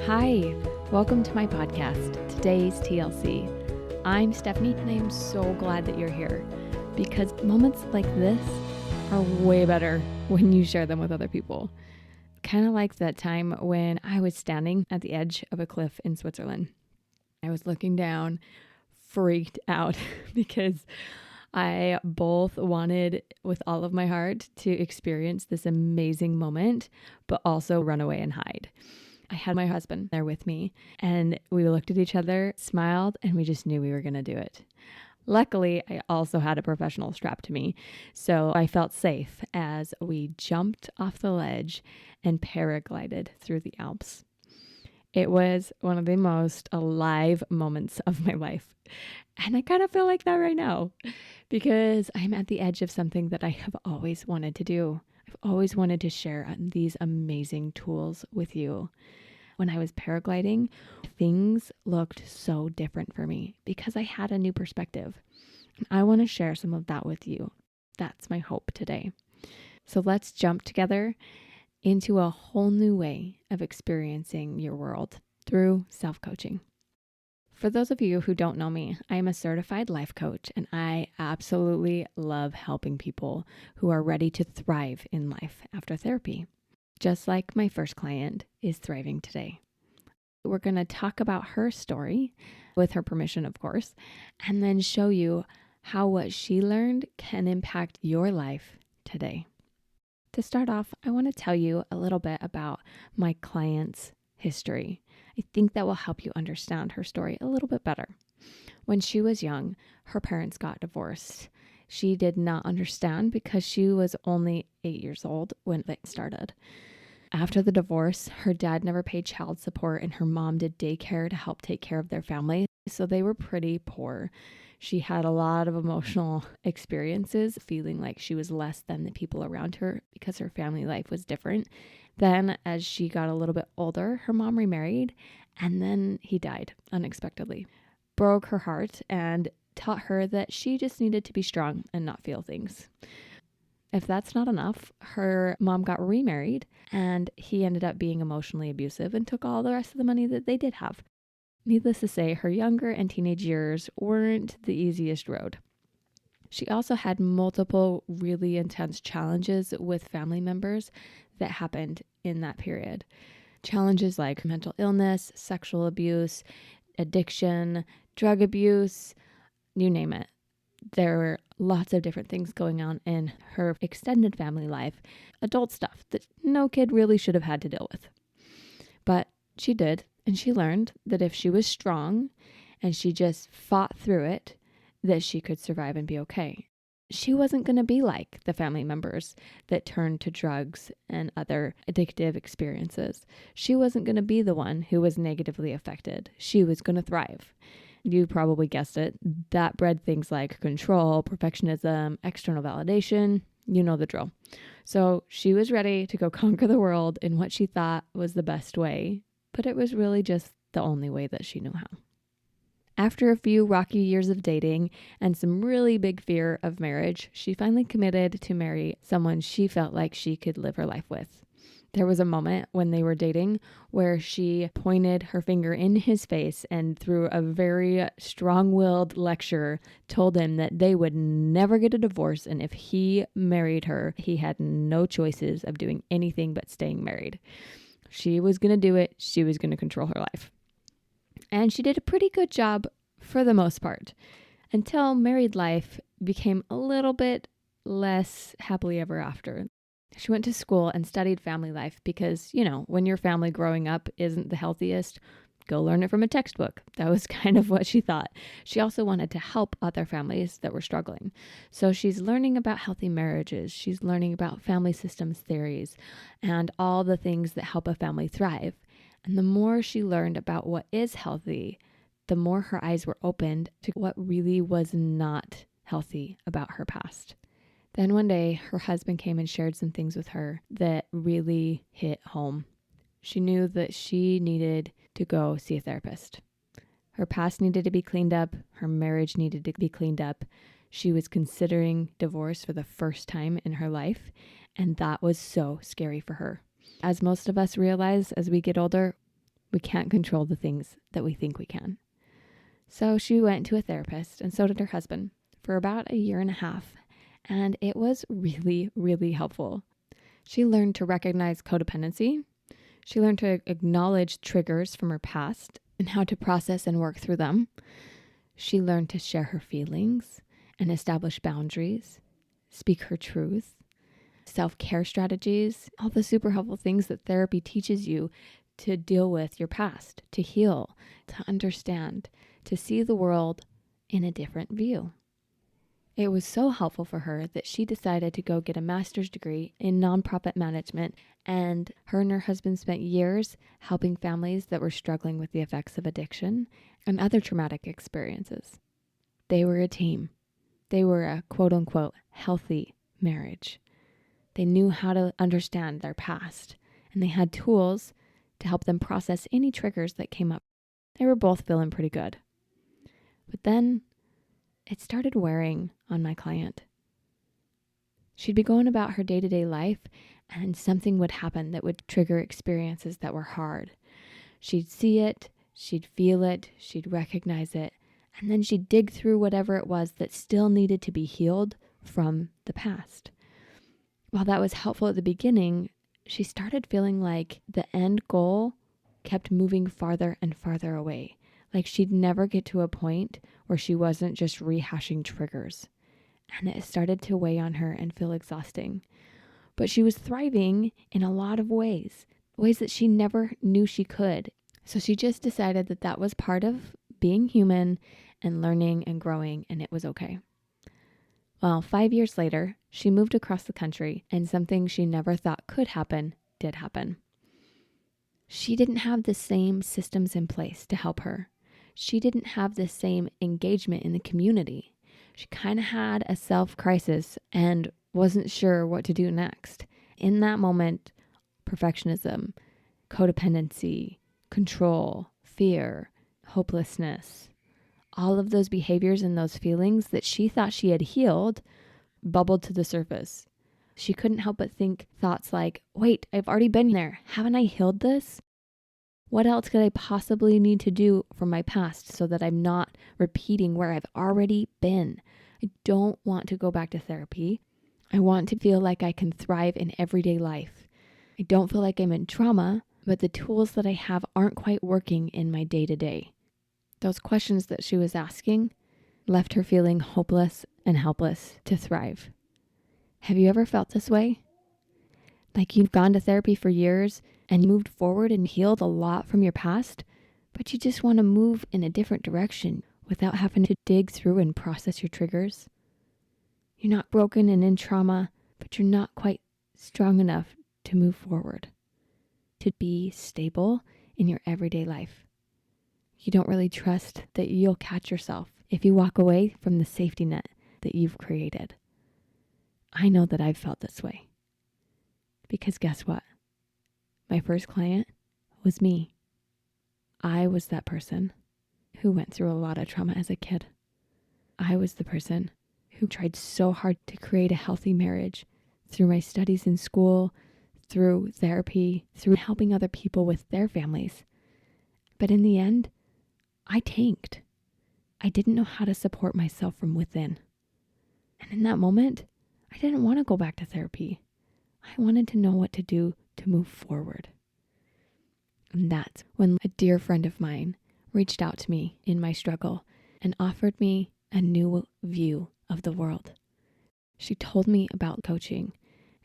Hi, welcome to my podcast, Today's TLC. I'm Stephanie and I am so glad that you're here because moments like this are way better when you share them with other people. Kind of like that time when I was standing at the edge of a cliff in Switzerland. I was looking down, freaked out because I both wanted with all of my heart to experience this amazing moment, but also run away and hide. I had my husband there with me and we looked at each other, smiled, and we just knew we were going to do it. Luckily, I also had a professional strapped to me, so I felt safe as we jumped off the ledge and paraglided through the Alps. It was one of the most alive moments of my life. And I kind of feel like that right now because I'm at the edge of something that I have always wanted to do. I've always wanted to share these amazing tools with you. When I was paragliding, things looked so different for me because I had a new perspective. And I want to share some of that with you. That's my hope today. So let's jump together into a whole new way of experiencing your world through self-coaching. For those of you who don't know me, I am a certified life coach and I absolutely love helping people who are ready to thrive in life after therapy, just like my first client is thriving today. We're going to talk about her story, with her permission, of course, and then show you how what she learned can impact your life today. To start off, I want to tell you a little bit about my client's history. I think that will help you understand her story a little bit better. When she was young, her parents got divorced. She did not understand because she was only 8 years old when they started. After the divorce, her dad never paid child support and her mom did daycare to help take care of their family. So they were pretty poor. She had a lot of emotional experiences, feeling like she was less than the people around her because her family life was different. Then as she got a little bit older, her mom remarried and then he died unexpectedly. Broke her heart and taught her that she just needed to be strong and not feel things. If that's not enough, her mom got remarried and he ended up being emotionally abusive and took all the rest of the money that they did have. Needless to say, her younger and teenage years weren't the easiest road. She also had multiple really intense challenges with family members that happened in that period. Challenges like mental illness, sexual abuse, addiction, drug abuse, you name it. There were lots of different things going on in her extended family life, adult stuff that no kid really should have had to deal with. But she did, and she learned that if she was strong and she just fought through it, that she could survive and be okay. She wasn't going to be like the family members that turned to drugs and other addictive experiences. She wasn't going to be the one who was negatively affected. She was going to thrive. You probably guessed it. That bred things like control, perfectionism, external validation. You know the drill. So she was ready to go conquer the world in what she thought was the best way, but it was really just the only way that she knew how. After a few rocky years of dating and some really big fear of marriage, she finally committed to marry someone she felt like she could live her life with. There was a moment when they were dating where she pointed her finger in his face and through a very strong-willed lecture told him that they would never get a divorce, and if he married her, he had no choices of doing anything but staying married. She was going to do it. She was going to control her life. And she did a pretty good job for the most part until married life became a little bit less happily ever after. She went to school and studied family life because, when your family growing up isn't the healthiest, go learn it from a textbook. That was kind of what she thought. She also wanted to help other families that were struggling. So she's learning about healthy marriages. She's learning about family systems theories and all the things that help a family thrive. And the more she learned about what is healthy, the more her eyes were opened to what really was not healthy about her past. Then one day, her husband came and shared some things with her that really hit home. She knew that she needed to go see a therapist. Her past needed to be cleaned up. Her marriage needed to be cleaned up. She was considering divorce for the first time in her life, and that was so scary for her. As most of us realize as we get older, We can't control the things that we think we can. So she went to a therapist, and so did her husband, for about a year and a half. And it was really, really helpful. She learned to recognize codependency. She learned to acknowledge triggers from her past and how to process and work through them. She learned to share her feelings and establish boundaries, speak her truth, self-care strategies, all the super helpful things that therapy teaches you to deal with your past, to heal, to understand, to see the world in a different view. It was so helpful for her that she decided to go get a master's degree in nonprofit management, and her husband spent years helping families that were struggling with the effects of addiction and other traumatic experiences. They were a team. They were a quote-unquote healthy marriage. They knew how to understand their past, and they had tools to help them process any triggers that came up. They were both feeling pretty good. But then it started wearing on my client. She'd be going about her day-to-day life, and something would happen that would trigger experiences that were hard. She'd see it, she'd feel it, she'd recognize it, and then she'd dig through whatever it was that still needed to be healed from the past. While that was helpful at the beginning, she started feeling like the end goal kept moving farther and farther away. Like she'd never get to a point where she wasn't just rehashing triggers. And it started to weigh on her and feel exhausting. But she was thriving in a lot of ways that she never knew she could. So she just decided that that was part of being human and learning and growing, and it was okay. Well, 5 years later, she moved across the country, and something she never thought could happen did happen. She didn't have the same systems in place to help her. She didn't have the same engagement in the community. She kind of had a self-crisis and wasn't sure what to do next. In that moment, perfectionism, codependency, control, fear, hopelessness, all of those behaviors and those feelings that she thought she had healed bubbled to the surface. She couldn't help but think thoughts like, wait, I've already been there. Haven't I healed this? What else could I possibly need to do from my past so that I'm not repeating where I've already been? I don't want to go back to therapy. I want to feel like I can thrive in everyday life. I don't feel like I'm in trauma, but the tools that I have aren't quite working in my day-to-day. Those questions that she was asking left her feeling hopeless and helpless to thrive. Have you ever felt this way? Like you've gone to therapy for years and moved forward and healed a lot from your past, but you just want to move in a different direction without having to dig through and process your triggers? You're not broken and in trauma, but you're not quite strong enough to move forward, to be stable in your everyday life. You don't really trust that you'll catch yourself if you walk away from the safety net that you've created. I know that I've felt this way. Because guess what? My first client was me. I was that person who went through a lot of trauma as a kid. I was the person who tried so hard to create a healthy marriage through my studies in school, through therapy, through helping other people with their families. But in the end, I tanked. I didn't know how to support myself from within. And in that moment, I didn't want to go back to therapy. I wanted to know what to do to move forward. And that's when a dear friend of mine reached out to me in my struggle and offered me a new view of the world. She told me about coaching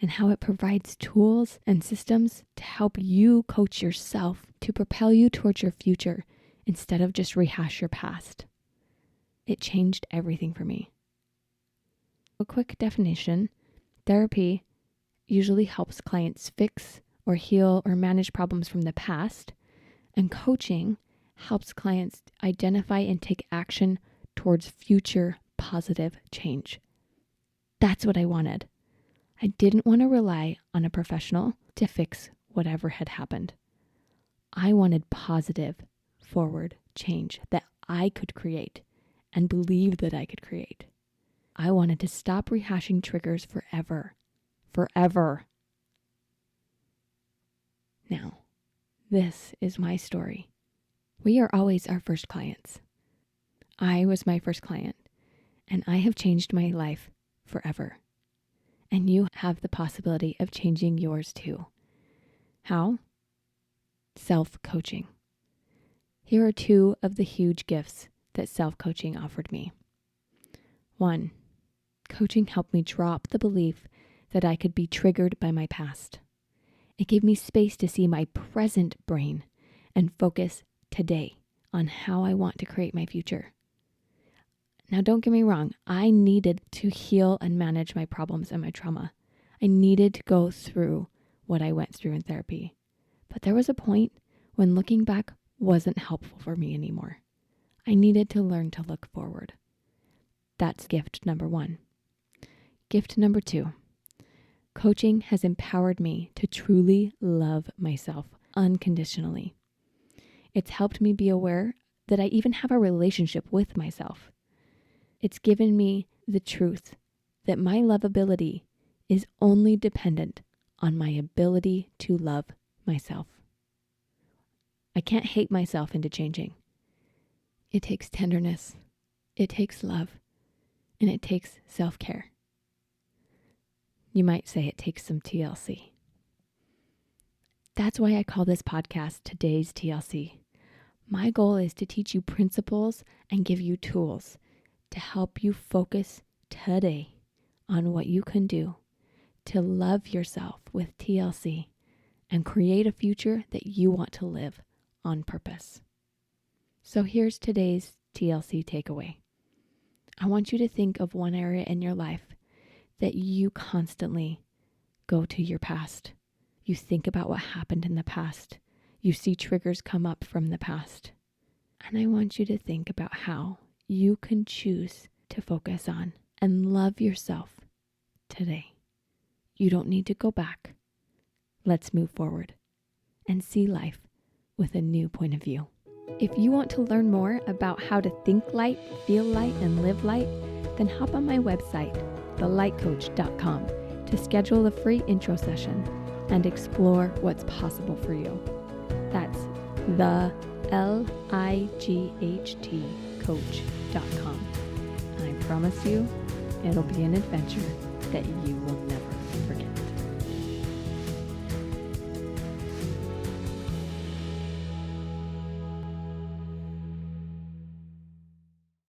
and how it provides tools and systems to help you coach yourself to propel you towards your future instead of just rehash your past. It changed everything for me. A quick definition: therapy usually helps clients fix or heal or manage problems from the past, and coaching helps clients identify and take action towards future positive change. That's what I wanted. I didn't want to rely on a professional to fix whatever had happened. I wanted positive, forward change that I could create and believe that I could create. I wanted to stop rehashing triggers forever. Forever. Now, this is my story. We are always our first clients. I was my first client, and I have changed my life forever. And you have the possibility of changing yours too. How? Self-coaching. Here are two of the huge gifts that self-coaching offered me. 1, coaching helped me drop the belief that I could be triggered by my past. It gave me space to see my present brain and focus today on how I want to create my future. Now, don't get me wrong. I needed to heal and manage my problems and my trauma. I needed to go through what I went through in therapy. But there was a point when looking back wasn't helpful for me anymore. I needed to learn to look forward. That's gift number 1. Gift number 2. Coaching has empowered me to truly love myself unconditionally. It's helped me be aware that I even have a relationship with myself. It's given me the truth that my lovability is only dependent on my ability to love myself. I can't hate myself into changing. It takes tenderness, it takes love, and it takes self-care. You might say it takes some TLC. That's why I call this podcast Today's TLC. My goal is to teach you principles and give you tools to help you focus today on what you can do to love yourself with TLC and create a future that you want to live on purpose. So here's today's TLC takeaway. I want you to think of one area in your life that you constantly go to your past. You think about what happened in the past. You see triggers come up from the past. And I want you to think about how you can choose to focus on and love yourself today. You don't need to go back. Let's move forward and see life with a new point of view. If you want to learn more about how to think light, feel light, and live light, then hop on my website, thelightcoach.com, to schedule a free intro session and explore what's possible for you. That's the LIGHT coach.com. And I promise you, it'll be an adventure that you will never